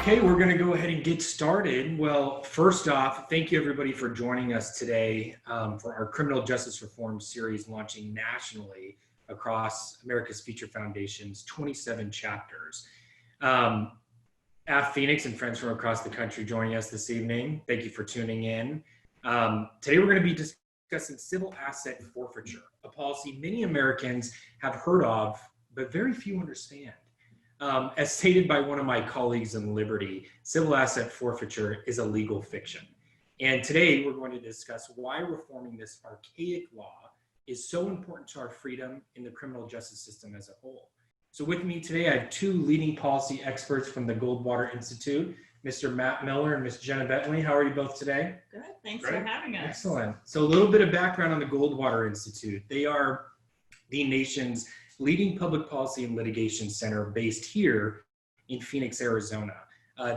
Okay, we're going to go ahead and get started. Well, first off, thank you everybody for joining us today for our criminal justice reform series launching nationally across America's Feature Foundation's 27 chapters. AFF-Phoenix and friends from across the country joining us this evening. Thank you for tuning in. Today we're going to be discussing civil asset forfeiture, a policy many Americans have heard of, but very few understand. As stated by one of my colleagues in Liberty, civil asset forfeiture is a legal fiction. And today we're going to discuss why reforming this archaic law is so important to our freedom in the criminal justice system as a whole. So with me today, I have two leading policy experts from the Goldwater Institute, Mr. Matt Miller and Ms. Jenna Bentley. How are you both today? Good, thanks for having us. Excellent. So a little bit of background on the Goldwater Institute. They are the nation's leading public policy and litigation center based here in Phoenix, Arizona.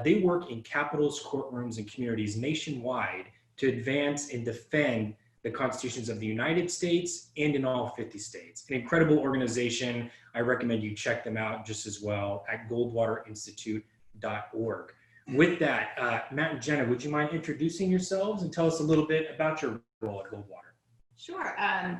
They work in capitals, courtrooms, and communities nationwide to advance and defend the constitutions of the United States and in all 50 states. An incredible organization. I recommend you check them out just as well at goldwaterinstitute.org. With that, Matt and Jenna, would you mind introducing yourselves and tell us a little bit about your role at Goldwater? Sure.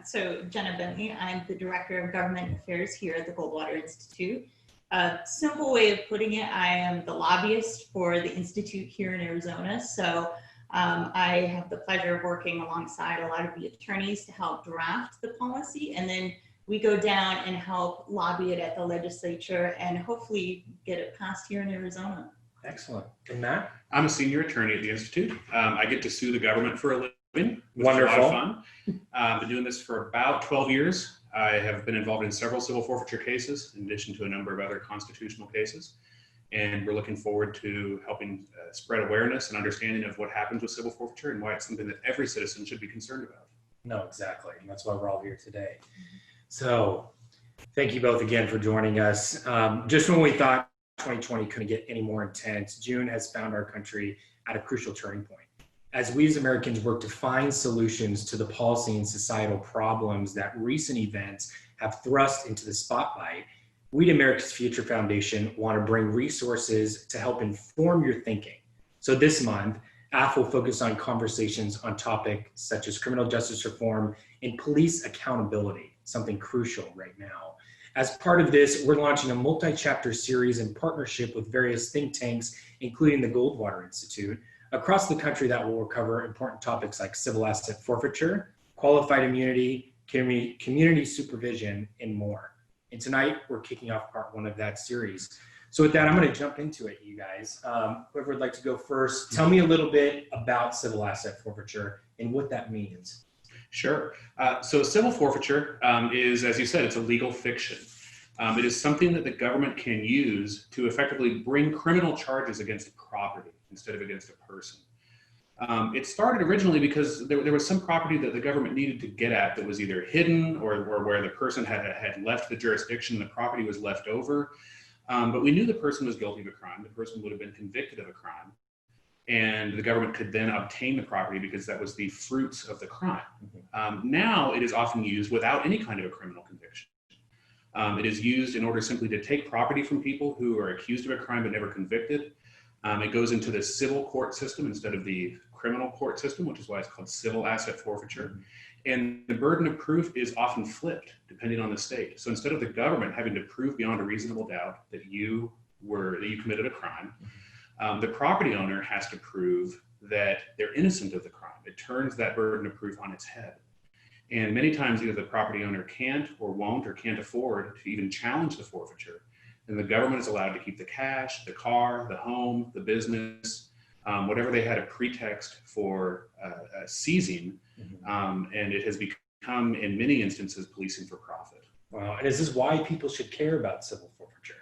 So Jenna Bentley, I'm the Director of Government Affairs here at the Goldwater Institute. A simple way of putting it, I am the lobbyist for the Institute here in Arizona. So I have the pleasure of working alongside a lot of the attorneys to help draft the policy. And then we go down and help lobby it at the legislature and hopefully get it passed here in Arizona. Excellent. And Matt? I'm a senior attorney at the Institute. I get to sue the government for a living. Wonderful. Is a lot of fun. Been doing this for about 12 years. I have been involved in several civil forfeiture cases, in addition to a number of other constitutional cases. And we're looking forward to helping spread awareness and understanding of what happens with civil forfeiture and why it's something that every citizen should be concerned about. No, exactly. And that's why we're all here today. So thank you both again for joining us. Just when we thought 2020 couldn't get any more intense, June has found our country at a crucial turning point. As we as Americans work to find solutions to the policy and societal problems that recent events have thrust into the spotlight, we at America's Future Foundation want to bring resources to help inform your thinking. So this month, AF will focus on conversations on topics such as criminal justice reform and police accountability, something crucial right now. As part of this, we're launching a multi-chapter series in partnership with various think tanks, including the Goldwater Institute, across the country that will cover important topics like civil asset forfeiture, qualified immunity, community supervision, and more. And tonight, we're kicking off part one of that series. So with that, I'm going to jump into it, you guys. Whoever would like to go first, tell me a little bit about civil asset forfeiture and what that means. Sure. So civil forfeiture is, as you said, it's a legal fiction. It is something that the government can use to effectively bring criminal charges against property instead of against a person. It started originally because there was some property that the government needed to get at that was either hidden or where the person had left the jurisdiction, the property was left over. But we knew the person was guilty of a crime. The person would have been convicted of a crime. And the government could then obtain the property because that was the fruits of the crime. Now it is often used without any kind of a criminal conviction. It is used in order simply to take property from people who are accused of a crime but never convicted. It goes into the civil court system instead of the criminal court system, which is why it's called civil asset forfeiture. And the burden of proof is often flipped depending on the state. So instead of the government having to prove beyond a reasonable doubt that you committed a crime, the property owner has to prove that they're innocent of the crime. It turns that burden of proof on its head. And many times either the property owner can't or won't or can't afford to even challenge the forfeiture. And the government is allowed to keep the cash, the car, the home, the business, whatever they had a pretext for seizing. And it has become, in many instances, policing for profit. Wow. And is this why people should care about civil forfeiture?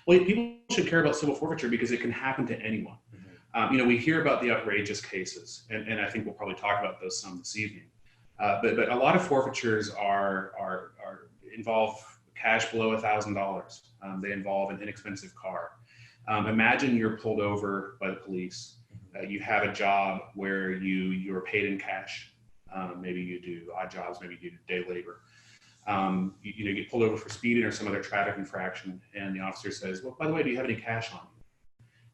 Well, people should care about civil forfeiture because it can happen to anyone. We hear about the outrageous cases, and I think we'll probably talk about those some this evening. But a lot of forfeitures involve cash below $1,000. They involve an inexpensive car. Imagine you're pulled over by the police. You have a job where you're paid in cash. Maybe you do odd jobs, maybe you do day labor. You get pulled over for speeding or some other traffic infraction, and the officer says, well, by the way, do you have any cash on you?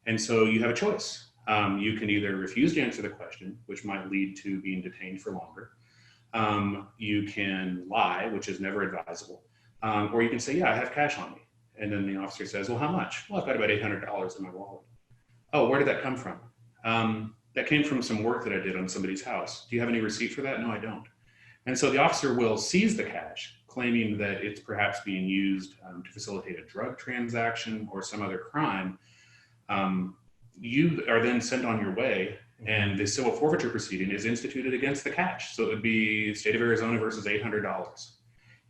And so you have a choice. You can either refuse to answer the question, which might lead to being detained for longer. You can lie, which is never advisable. Or you can say, yeah, I have cash on me. And then the officer says, well, how much? Well, I've got about $800 in my wallet. Oh, where did that come from? That came from some work that I did on somebody's house. Do you have any receipt for that? No, I don't. And so the officer will seize the cash, claiming that it's perhaps being used to facilitate a drug transaction or some other crime. You are then sent on your way, and the civil forfeiture proceeding is instituted against the cash. So it would be state of Arizona versus $800.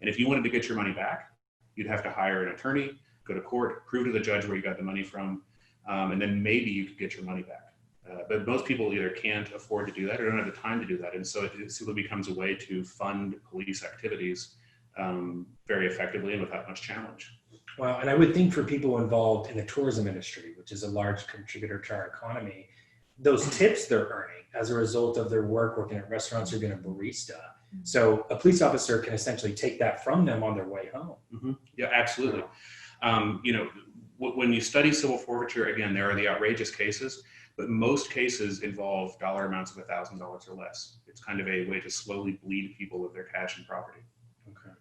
And if you wanted to get your money back, you'd have to hire an attorney, go to court, prove to the judge where you got the money from, and then maybe you could get your money back. But most people either can't afford to do that or don't have the time to do that. And so it simply becomes a way to fund police activities very effectively and without much challenge. Well, and I would think for people involved in the tourism industry, which is a large contributor to our economy, those tips they're earning as a result of their work working at restaurants or being a barista. So a police officer can essentially take that from them on their way home. Mm-hmm. Yeah, absolutely. When you study civil forfeiture, again, there are the outrageous cases, but most cases involve dollar amounts of $1,000 or less. It's kind of a way to slowly bleed people of their cash and property. Okay.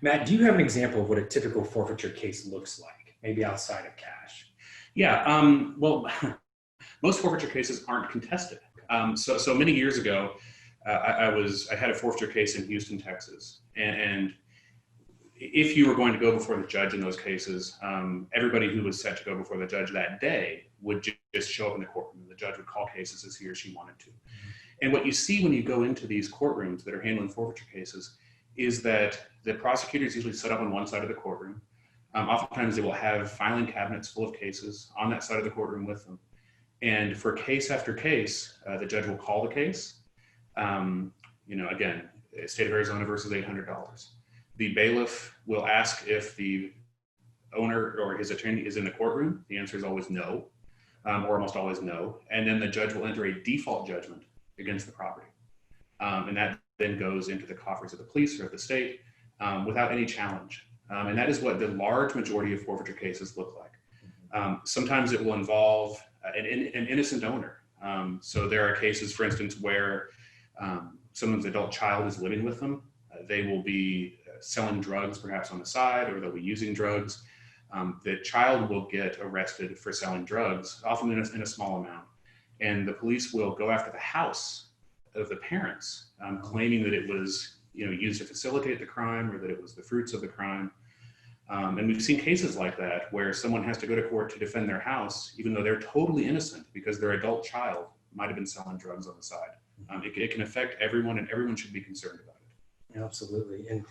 Matt, do you have an example of what a typical forfeiture case looks like, maybe outside of cash? Yeah, well, most forfeiture cases aren't contested. So many years ago, I had a forfeiture case in Houston, Texas, and if you were going to go before the judge in those cases, everybody who was set to go before the judge that day would just show up in the courtroom. The judge would call cases as he or she wanted to. And what you see when you go into these courtrooms that are handling forfeiture cases is that the prosecutors usually set up on one side of the courtroom. Oftentimes they will have filing cabinets full of cases on that side of the courtroom with them. And for case after case, the judge will call the case. Again, state of Arizona versus $800. The bailiff will ask if the owner or his attorney is in the courtroom. The answer is always no, or almost always no. And then the judge will enter a default judgment against the property. And that then goes into the coffers of the police or of the state without any challenge. And that is what the large majority of forfeiture cases look like. Sometimes it will involve an innocent owner. So there are cases, for instance, where someone's adult child is living with them. They will be selling drugs perhaps on the side, or they'll be using drugs. The child will get arrested for selling drugs, often in a small amount. And the police will go after the house of the parents, claiming that it was used to facilitate the crime or that it was the fruits of the crime. And we've seen cases like that where someone has to go to court to defend their house, even though they're totally innocent because their adult child might have been selling drugs on the side. It can affect everyone, and everyone should be concerned about it. Absolutely. And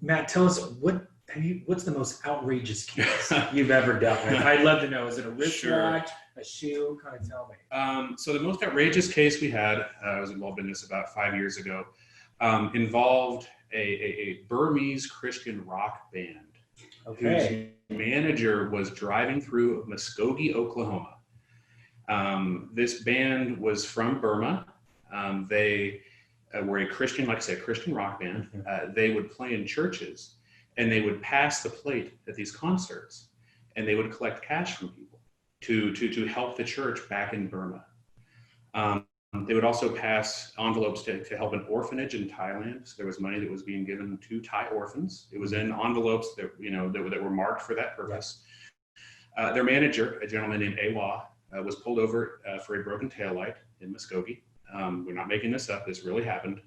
Matt, tell us what's the most outrageous case you've ever dealt with? I'd love to know. Is it a wristwatch, a shoe? Kind of tell me. So the most outrageous case we had, I was involved in this about 5 years ago, involved a Burmese Christian rock band. Okay. Whose manager was driving through Muskogee, Oklahoma. This band was from Burma. They were a Christian, like I said, Christian rock band. They would play in churches, and they would pass the plate at these concerts, and they would collect cash from people to help the church back in Burma. They would also pass envelopes to help an orphanage in Thailand. So there was money that was being given to Thai orphans. It was in envelopes that that were marked for that purpose. Their manager, a gentleman named Awa, was pulled over for a broken taillight in Muskogee. We're not making this up. This really happened.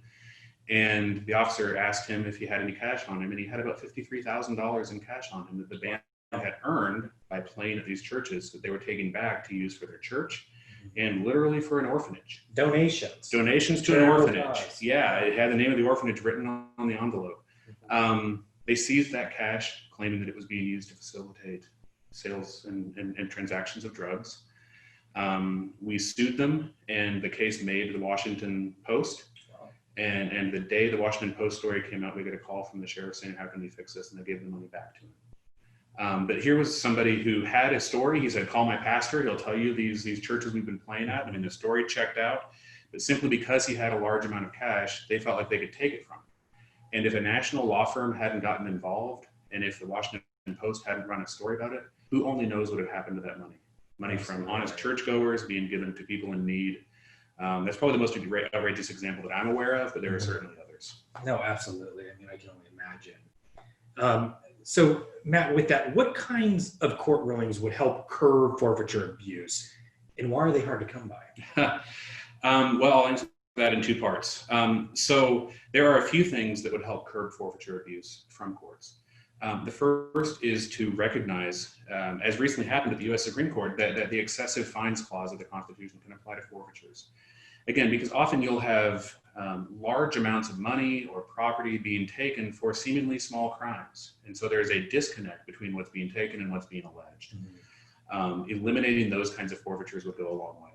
And the officer asked him if he had any cash on him, and he had about $53,000 in cash on him that the band had earned by playing at these churches that they were taking back to use for their church and literally for an orphanage. Donations To an orphanage. Yeah, it had the name of the orphanage written on the envelope. They seized that cash, claiming that it was being used to facilitate sales and transactions of drugs. We sued them, and the case made the Washington Post. And the day the Washington Post story came out, we got a call from the sheriff saying, "How can we fix this?" And they gave the money back to him. But here was somebody who had a story. He said, "Call my pastor. He'll tell you these churches we've been playing at." I mean, the story checked out, but simply because he had a large amount of cash, they felt like they could take it from him. And if a national law firm hadn't gotten involved, and if the Washington Post hadn't run a story about it, who only knows what had happened to that money? money from honest churchgoers being given to people in need. That's probably the most outrageous example that I'm aware of, but there are certainly others. No, absolutely. I mean, I can only imagine. So, Matt, with that, what kinds of court rulings would help curb forfeiture abuse, and why are they hard to come by? Well, I'll answer that in two parts. So there are a few things that would help curb forfeiture abuse from courts. The first is to recognize, as recently happened at the U.S. Supreme Court, that the excessive fines clause of the Constitution can apply to forfeitures. Again, because often you'll have large amounts of money or property being taken for seemingly small crimes. And so there's a disconnect between what's being taken and what's being alleged. Eliminating those kinds of forfeitures would go a long way.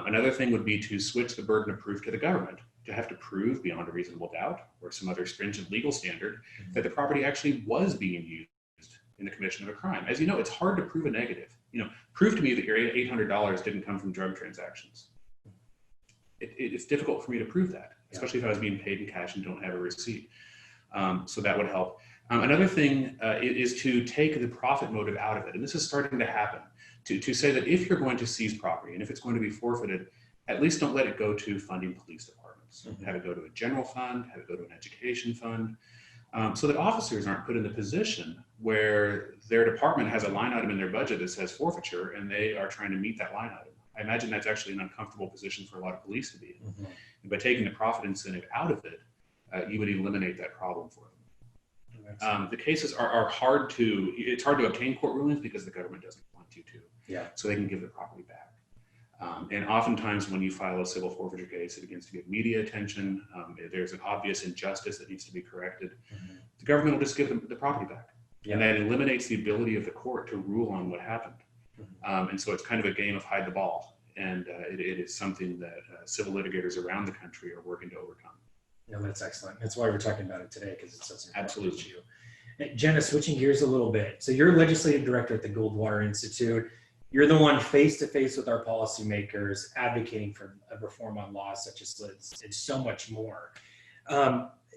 Another thing would be to switch the burden of proof to the government, to have to prove beyond a reasonable doubt or some other stringent legal standard that the property actually was being used in the commission of a crime. As you know, it's hard to prove a negative. Prove to me that your $800 didn't come from drug transactions. It's difficult for me to prove that, especially if I was being paid in cash and don't have a receipt. So that would help. Another thing is to take the profit motive out of it. And this is starting to happen, to say that if you're going to seize property and if it's going to be forfeited, at least don't let it go to funding police departments. Have it go to a general fund, have it go to an education fund, so that officers aren't put in the position where their department has a line item in their budget that says forfeiture and they are trying to meet that line item. I imagine that's actually an uncomfortable position for a lot of police to be in. And by taking the profit incentive out of it, you would eliminate that problem for them. The cases are hard to, it's hard to obtain court rulings because the government doesn't want you to. So they can give the property back. And oftentimes when you file a civil forfeiture case, it begins to get media attention. There's an obvious injustice that needs to be corrected. The government will just give them the property back. And that eliminates the ability of the court to rule on what happened. And so it's kind of a game of hide the ball. And it is something that civil litigators around the country are working to overcome. No, that's excellent. That's why we're talking about it today, because it's such an important issue. Jenna, switching gears a little bit. So you're legislative director at the Goldwater Institute. You're the one face-to-face with our policymakers advocating for a reform on laws such as this and so much more.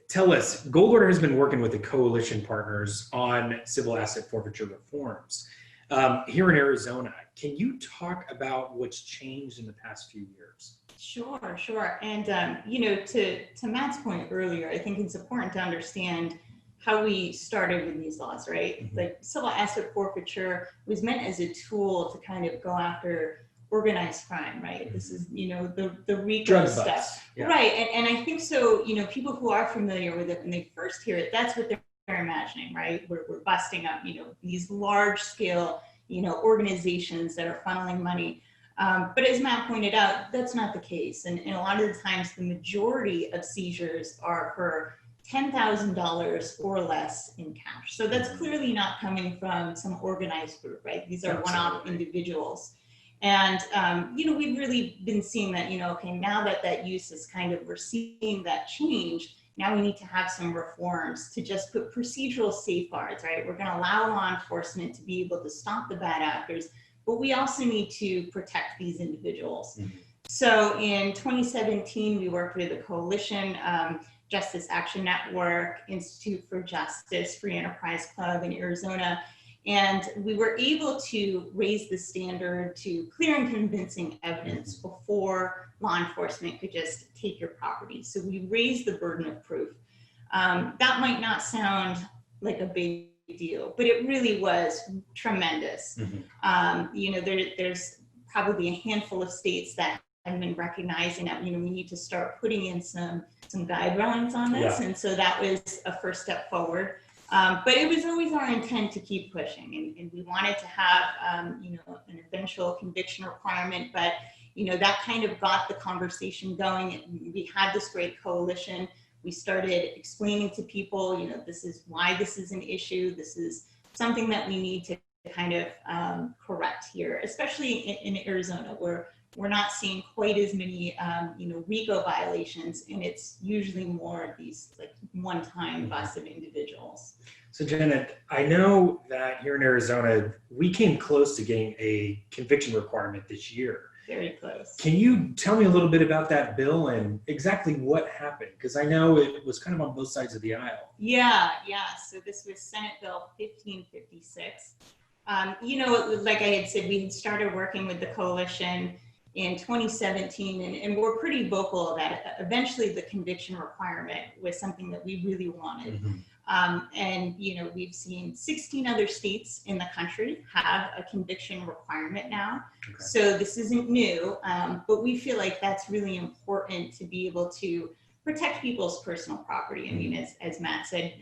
Tell us, Goldwater has been working with the coalition partners on civil asset forfeiture reforms here in Arizona. Can you talk about what's changed in the past few years? Sure. And, to Matt's point earlier, I think it's important to understand how we started with these laws, right? Like civil asset forfeiture was meant as a tool to kind of go after organized crime, right? This is, the RICO stuff. Right, and I think so, people who are familiar with it, when they first hear it, that's what they're imagining, right? We're busting up, these large scale, organizations that are funneling money. But as Matt pointed out, that's not the case. And a lot of the times the majority of seizures are for $10,000 or less in cash. So that's clearly not coming from some organized group, right? These are one-off individuals. And, we've really been seeing that, okay, now that use is we're seeing that change. Now we need to have some reforms to just put procedural safeguards, right? We're going to allow law enforcement to be able to stop the bad actors, but we also need to protect these individuals. So in 2017, we worked with a coalition, Justice Action Network, Institute for Justice, Free Enterprise Club in Arizona. And we were able to raise the standard to clear and convincing evidence before law enforcement could just take your property. So we raised the burden of proof. That might not sound like a big deal, but it really was tremendous. There's probably a handful of states that have been recognizing that, we need to start putting in some guidelines on this. And so that was a first step forward. But it was always our intent to keep pushing, and we wanted to have, an eventual conviction requirement, but, that kind of got the conversation going. We had this great coalition. We started explaining to people, this is why this is an issue. This is something that we need to kind of correct here, especially in Arizona, where we're not seeing quite as many, RICO violations, and it's usually more of these one-time busted individuals. So Janet, I know that here in Arizona, we came close to getting a conviction requirement this year. Very close. Can you tell me a little bit about that bill and exactly what happened? Because I know it was kind of on both sides of the aisle. Yeah. So this was Senate Bill 1556. You know, like I had said, we had started working with the coalition in 2017, and we're pretty vocal that eventually the conviction requirement was something that we really wanted. And, you know, we've seen 16 other states in the country have a conviction requirement now. Okay. So this isn't new, but we feel like that's really important to be able to protect people's personal property. I mean, as Matt said,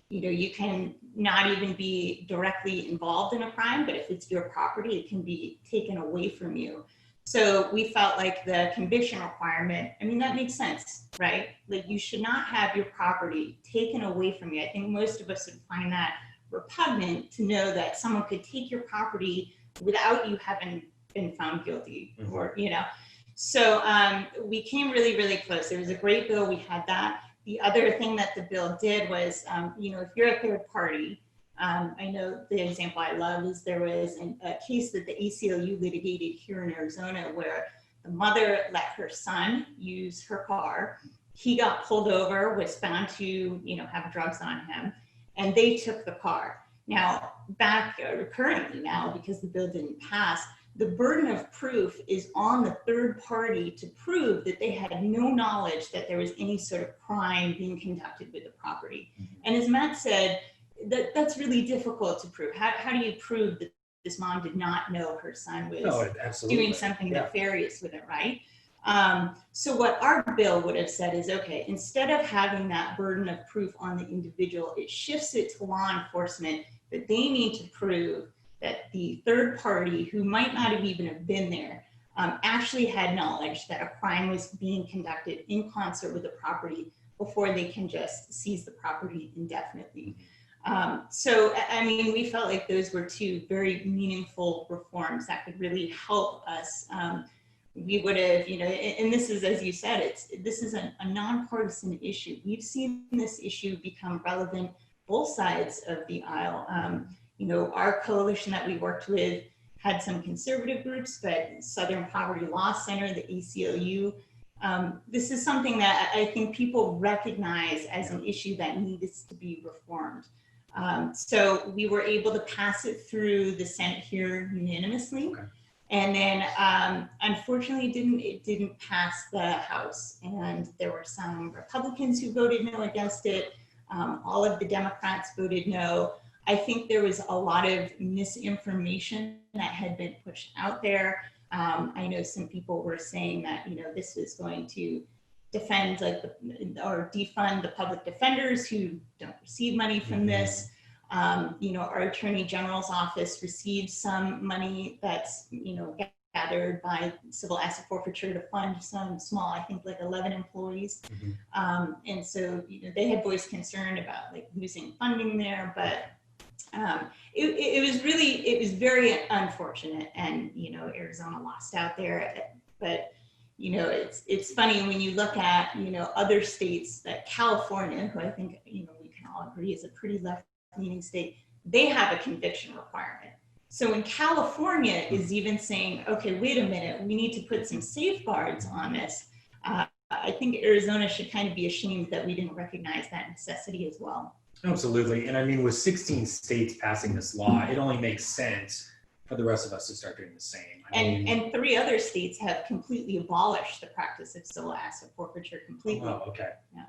you know, you can not even be directly involved in a crime, but if it's your property, it can be taken away from you. So we felt like the conviction requirement, I mean, that makes sense, right? Like you should not have your property taken away from you. I think most of us would find that repugnant to know that someone could take your property without you having been found guilty or, you know. So we came really, really close. It was a great bill. We had that. The other thing that the bill did was, you know, if you're a third party, I know the example I love is there was a case that the ACLU litigated here in Arizona where the mother let her son use her car. He got pulled over, was found to, you know, have drugs on him, and they took the car. Now, currently now, because the bill didn't pass, the burden of proof is on the third party to prove that they had no knowledge that there was any sort of crime being conducted with the property. And as Matt said, that's really difficult to prove. How do you prove that this mom did not know her son was doing something nefarious with it, right? So what our bill would have said is, okay, instead of having that burden of proof on the individual, it shifts it to law enforcement that they need to prove that the third party who might not have even have been there actually had knowledge that a crime was being conducted in concert with the property before they can just seize the property indefinitely. So, I mean, we felt like those were two very meaningful reforms that could really help us. We would have, you know, and this is, as you said, this is a nonpartisan issue. We've seen this issue become relevant both sides of the aisle. You know, our coalition that we worked with had some conservative groups, but Southern Poverty Law Center, the ACLU, this is something that I think people recognize as an issue that needs to be reformed. So we were able to pass it through the Senate here unanimously. Okay. And then unfortunately it didn't pass the House, and there were some Republicans who voted no against it. All of the Democrats voted no. I think there was a lot of misinformation that had been pushed out there. I know some people were saying that, you know, this was going to defend or defund the public defenders who don't receive money from this. You know, our Attorney General's office received some money that's, you know, gathered by civil asset forfeiture to fund some small, I think like 11 employees. And so, you know, they had voiced concern about like losing funding there, but it was very unfortunate, and you know, Arizona lost out there. But you know, it's funny when you look at, you know, other states, that California, who I think, you know, we can all agree is a pretty left-leaning state, they have a conviction requirement. So when California is even saying, okay, wait a minute, we need to put some safeguards on this, I think Arizona should kind of be ashamed that we didn't recognize that necessity as well. Absolutely. And I mean, with 16 states passing this law, it only makes sense for the rest of us to start doing the same. And 3 other states have completely abolished the practice of civil asset forfeiture completely. Oh, okay. Yeah.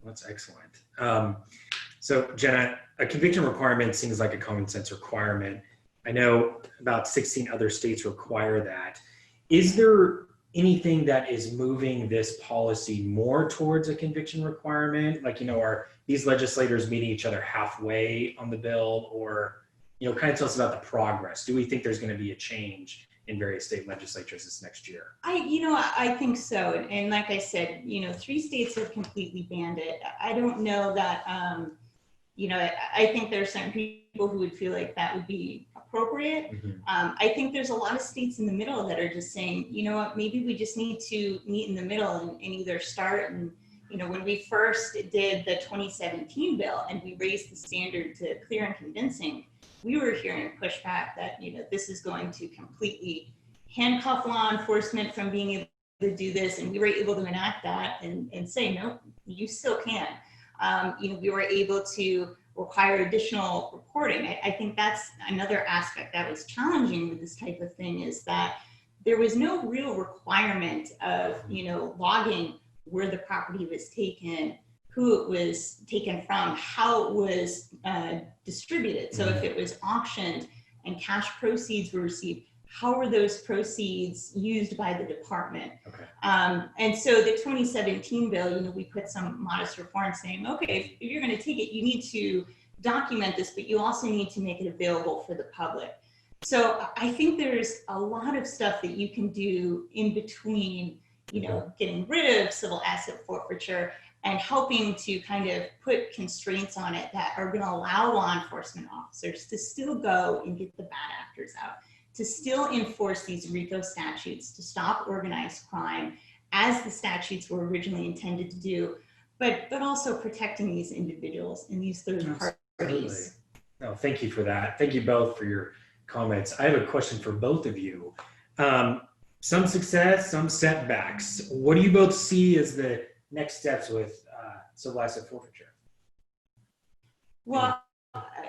Well, that's excellent. So Jenna, a conviction requirement seems like a common sense requirement. I know about 16 other states require that. Is there anything that is moving this policy more towards a conviction requirement? Like, you know, are these legislators meeting each other halfway on the bill, or, you know, kind of tell us about the progress. Do we think there's going to be a change in various state legislatures this next year? I think so. And like I said, you know, 3 states have completely banned it. I don't know that, you know, I think there are some people who would feel like that would be appropriate. I think there's a lot of states in the middle that are just saying, you know what, maybe we just need to meet in the middle and either start. And, you know, when we first did the 2017 bill and we raised the standard to clear and convincing, we were hearing pushback that, you know, this is going to completely handcuff law enforcement from being able to do this. And we were able to enact that and say, no, you still can. You know, we were able to require additional reporting. I think that's another aspect that was challenging with this type of thing, is that there was no real requirement of, logging where the property was taken, who it was taken from, how it was distributed. So if it was auctioned and cash proceeds were received, how were those proceeds used by the department? Okay. And so the 2017 bill, we put some modest reforms saying, okay, if you're going to take it, you need to document this, but you also need to make it available for the public. So I think there's a lot of stuff that you can do in between, getting rid of civil asset forfeiture and helping to kind of put constraints on it that are going to allow law enforcement officers to still go and get the bad actors out, to still enforce these RICO statutes, to stop organized crime as the statutes were originally intended to do, but also protecting these individuals and these third parties. No, thank you for that. Thank you both for your comments. I have a question for both of you. Some success, some setbacks. What do you both see as the next steps with civil asset forfeiture? Well,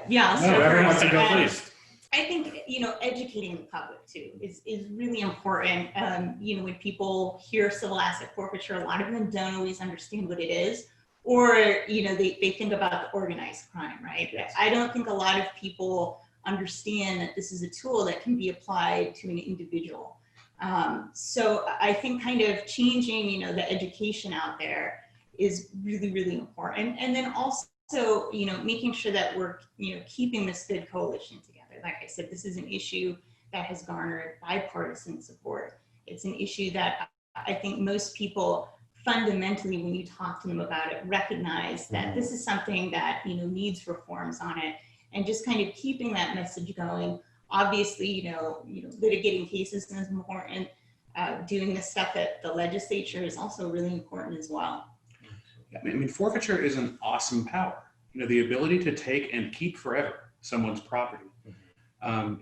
yeah. No, everyone wants to go, please. I think, educating the public too is really important. When people hear civil asset forfeiture, a lot of them don't always understand what it is, or, they think about the organized crime, right? Yes. I don't think a lot of people understand that this is a tool that can be applied to an individual. So I think kind of changing, the education out there is really, really important. And then also, making sure that we're, keeping this good coalition together. Like I said, this is an issue that has garnered bipartisan support. It's an issue that I think most people fundamentally, when you talk to them about it, recognize that this is something that, needs reforms on it, and just kind of keeping that message going. Obviously, litigating cases is important. Doing the stuff at the legislature is also really important as well. I mean, forfeiture is an awesome power. The ability to take and keep forever someone's property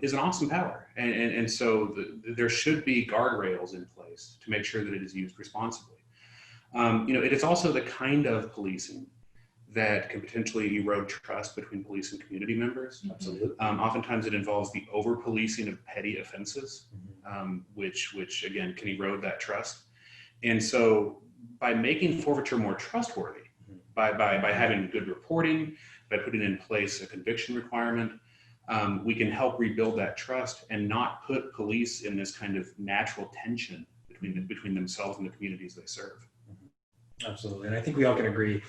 is an awesome power. And so there should be guardrails in place to make sure that it is used responsibly. It is also the kind of policing that can potentially erode trust between police and community members. Absolutely. Oftentimes it involves the over-policing of petty offenses, which again can erode that trust. And so by making forfeiture more trustworthy, by having good reporting, by putting in place a conviction requirement, we can help rebuild that trust and not put police in this kind of natural tension between themselves and the communities they serve. Absolutely. And I think we all can agree,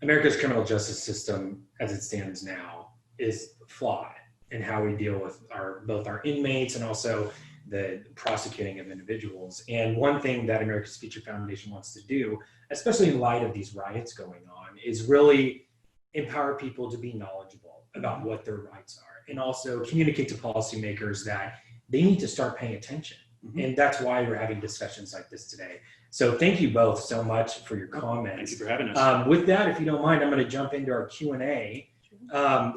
America's criminal justice system as it stands now is flawed in how we deal with both our inmates and also the prosecuting of individuals. And one thing that America's Future Foundation wants to do, especially in light of these riots going on, is really empower people to be knowledgeable about what their rights are, and also communicate to policymakers that they need to start paying attention. And that's why we're having discussions like this today. So thank you both so much for your comments. Thank you for having us. With that, if you don't mind, I'm going to jump into our Q&A.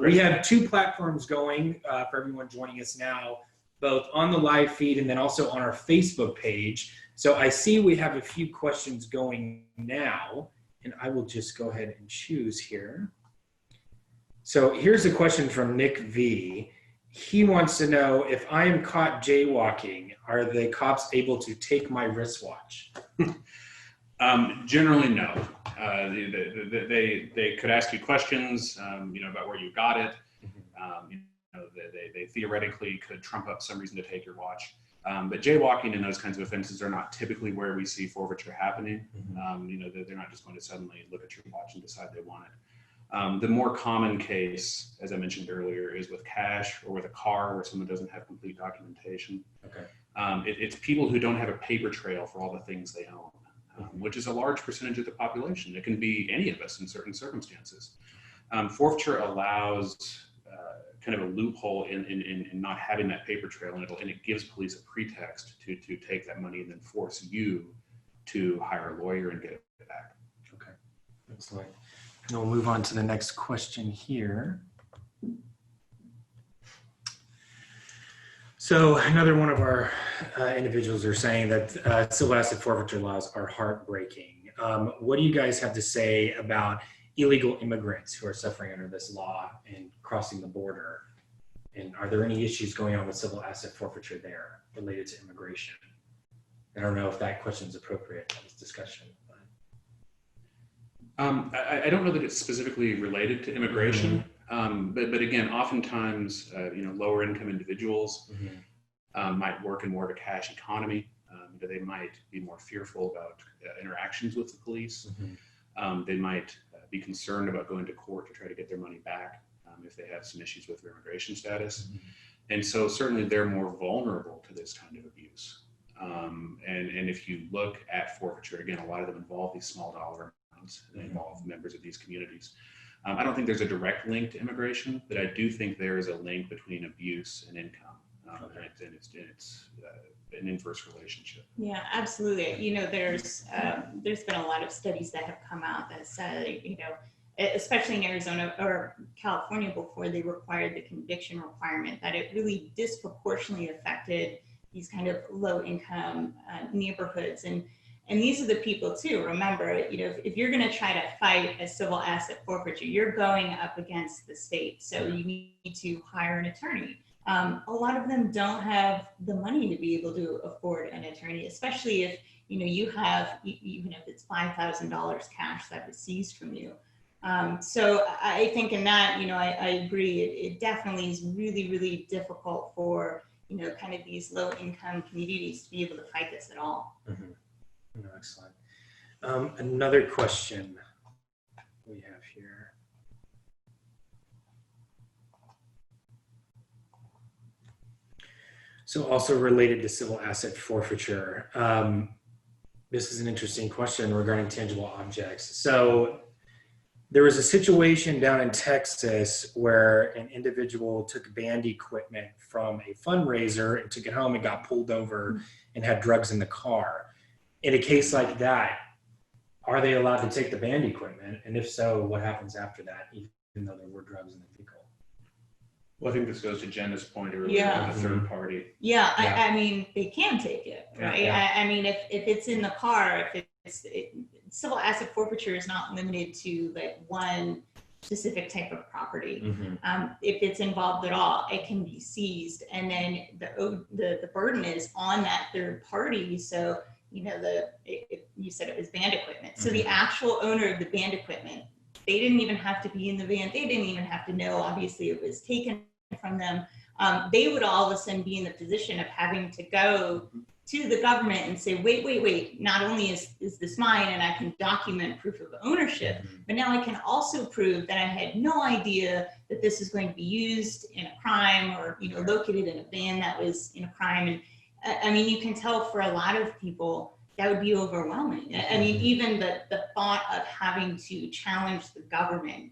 We have two platforms going for everyone joining us now, both on the live feed and then also on our Facebook page. So I see we have a few questions going now, and I will just go ahead and choose here. So here's a question from Nick V. He wants to know, if I am caught jaywalking, are the cops able to take my wristwatch? Generally, no. They could ask you questions, about where you got it. They theoretically could trump up some reason to take your watch. But jaywalking and those kinds of offenses are not typically where we see forfeiture happening. They're not just going to suddenly look at your watch and decide they want it. The more common case, as I mentioned earlier, is with cash or with a car where someone doesn't have complete documentation. Okay. It's people who don't have a paper trail for all the things they own, which is a large percentage of the population. It can be any of us in certain circumstances. Forfeiture allows kind of a loophole in not having that paper trail, and it gives police a pretext to take that money and then force you to hire a lawyer and get it back. Okay, excellent. And we'll move on to the next question here. So another one of our individuals are saying that civil asset forfeiture laws are heartbreaking. What do you guys have to say about illegal immigrants who are suffering under this law and crossing the border? And are there any issues going on with civil asset forfeiture there related to immigration? I don't know if that question is appropriate in this discussion. I don't know that it's specifically related to immigration, but again, oftentimes, lower income individuals might work in more of a cash economy. They might be more fearful about interactions with the police. They might be concerned about going to court to try to get their money back if they have some issues with their immigration status. And so certainly they're more vulnerable to this kind of abuse. And if you look at forfeiture, again, a lot of them involve these small dollar amounts and involve members of these communities. I don't think there's a direct link to immigration, but I do think there is a link between abuse and income. And it's an inverse relationship. Yeah, absolutely. There's been a lot of studies that have come out that said, especially in Arizona or California before they required the conviction requirement, that it really disproportionately affected these kind of low income neighborhoods. And these are the people too. Remember, if you're going to try to fight a civil asset forfeiture, you're going up against the state. So you need to hire an attorney. A lot of them don't have the money to be able to afford an attorney, especially if you have, even if it's $5,000 cash that was seized from you. So I think in that, I agree. It definitely is really, really difficult for kind of these low income communities to be able to fight this at all. Excellent. Another question we have here. So also related to civil asset forfeiture, this is an interesting question regarding tangible objects. So there was a situation down in Texas where an individual took band equipment from a fundraiser and took it home and got pulled over and had drugs in the car. In a case like that, are they allowed to take the band equipment? And if so, what happens after that, even though there were drugs in the vehicle? Well, I think this goes to Jenna's point earlier about the third party. Yeah. I mean, they can take it, right? I mean, if it's in the car, civil asset forfeiture is not limited to like one specific type of property. If it's involved at all, it can be seized, and then the burden is on that third party. So you said it was band equipment. So the actual owner of the band equipment, they didn't even have to be in the van. They didn't even have to know, obviously, it was taken from them. They would all of a sudden be in the position of having to go to the government and say, wait, not only is this mine and I can document proof of ownership, but now I can also prove that I had no idea that this is going to be used in a crime or, located in a van that was in a crime. And I mean, you can tell for a lot of people that would be overwhelming. I mean, even the thought of having to challenge the government,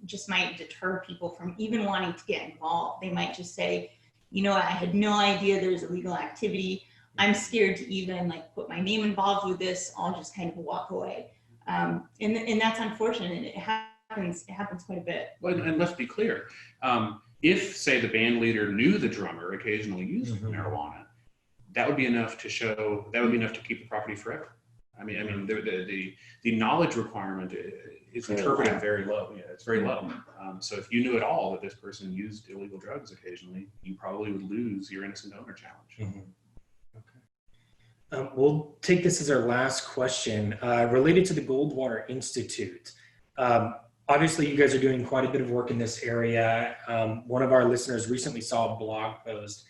just might deter people from even wanting to get involved. They might just say, I had no idea there was illegal activity. I'm scared to even put my name involved with this. I'll just kind of walk away. And that's unfortunate. It happens quite a bit. Well, and let's be clear. If, say, the band leader knew the drummer occasionally used marijuana, that would be enough to keep the property forever. I mean, the knowledge requirement is interpreted very low. Yeah, it's very low. So if you knew at all that this person used illegal drugs occasionally, you probably would lose your innocent owner challenge. Okay. We'll take this as our last question related to the Goldwater Institute. Obviously, you guys are doing quite a bit of work in this area. One of our listeners recently saw a blog post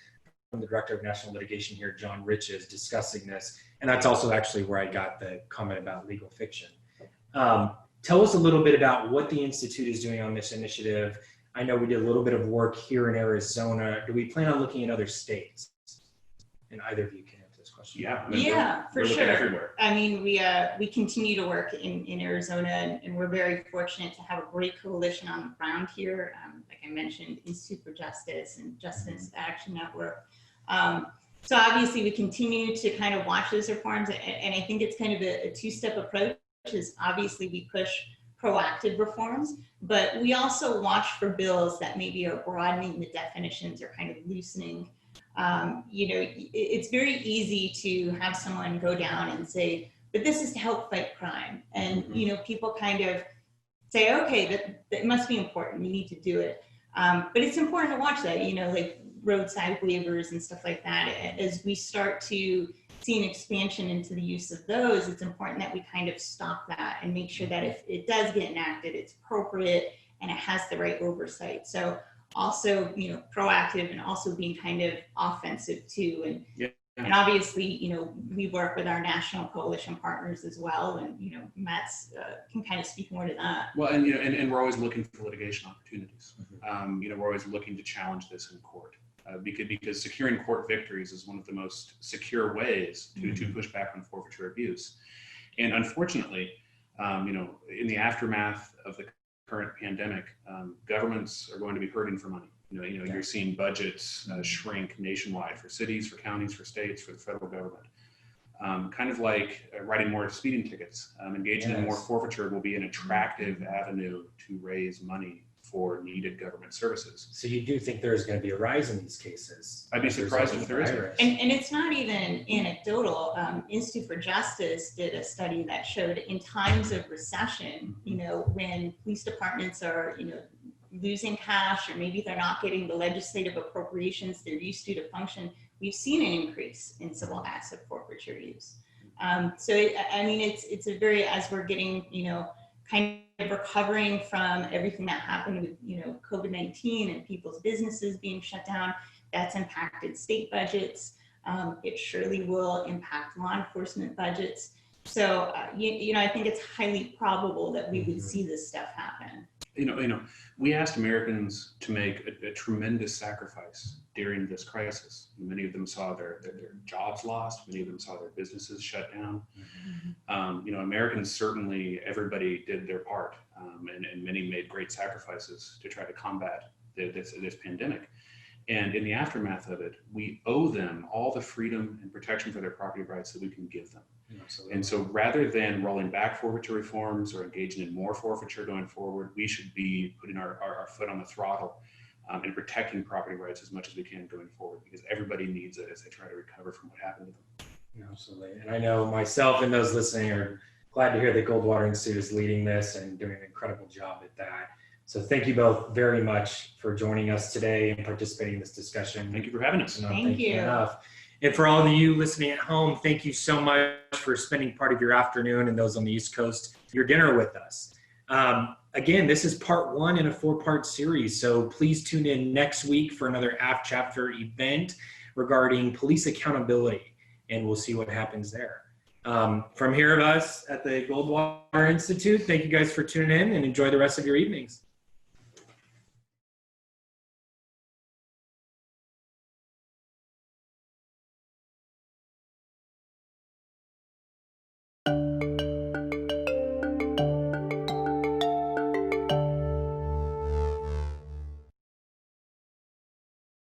from the Director of National Litigation here, John Riches, discussing this. And that's also actually where I got the comment about legal fiction. Tell us a little bit about what the Institute is doing on this initiative. I know we did a little bit of work here in Arizona. Do we plan on looking at other states? And either of you can answer this question. Yeah, for we're sure. looking everywhere. I mean, we continue to work in Arizona, and we're very fortunate to have a great coalition on the ground here. Like I mentioned, Institute for Justice and Justice Action Network. So obviously we continue to kind of watch those reforms, and I think it's kind of a two-step approach. Is obviously we push proactive reforms, but we also watch for bills that maybe are broadening the definitions or kind of loosening. It's very easy to have someone go down and say, but this is to help fight crime. And, people kind of say, okay, that must be important. You need to do it. But it's important to watch that, like roadside waivers and stuff like that. As we start to see an expansion into the use of those, it's important that we kind of stop that and make sure that if it does get enacted, it's appropriate and it has the right oversight. So also, proactive and also being kind of offensive too. And obviously, we work with our national coalition partners as well. And, Matt's can kind of speak more to that. Well, and we're always looking for litigation opportunities. We're always looking to challenge this in court because securing court victories is one of the most secure ways to push back on forfeiture abuse. And unfortunately, in the aftermath of the current pandemic, governments are going to be hurting for money. You're seeing budgets shrink nationwide for cities, for counties, for states, for the federal government. Kind of like writing more speeding tickets. Engaging in more forfeiture will be an attractive avenue to raise money for needed government services. So you do think there's going to be a rise in these cases? I'd be surprised if there isn't. And it's not even anecdotal. Institute for Justice did a study that showed in times of recession, when police departments are, losing cash, or maybe they're not getting the legislative appropriations they're used to function, we've seen an increase in civil asset forfeiture use. So it's a very, as we're getting, kind of recovering from everything that happened with, COVID-19 and people's businesses being shut down, that's impacted state budgets. It surely will impact law enforcement budgets. So, I think it's highly probable that we would see this stuff happen. We asked Americans to make a tremendous sacrifice during this crisis. Many of them saw their jobs lost. Many of them saw their businesses shut down. Americans, certainly everybody did their part, and many made great sacrifices to try to combat this pandemic. And in the aftermath of it, we owe them all the freedom and protection for their property rights that we can give them. Absolutely. And so rather than rolling back forfeiture reforms or engaging in more forfeiture going forward, we should be putting our foot on the throttle and protecting property rights as much as we can going forward, because everybody needs it as they try to recover from what happened to them. Absolutely. And I know myself and those listening are glad to hear that Goldwater Institute is leading this and doing an incredible job at that. So thank you both very much for joining us today and participating in this discussion. Thank you for having us. Thank you. Enough. And for all of you listening at home, thank you so much for spending part of your afternoon, and those on the East Coast, your dinner with us. Again, this is part 1 in a 4-part series. So please tune in next week for another AFF-Chapter event regarding police accountability, and we'll see what happens there. From here of us at the Goldwater Institute, thank you guys for tuning in, and enjoy the rest of your evenings.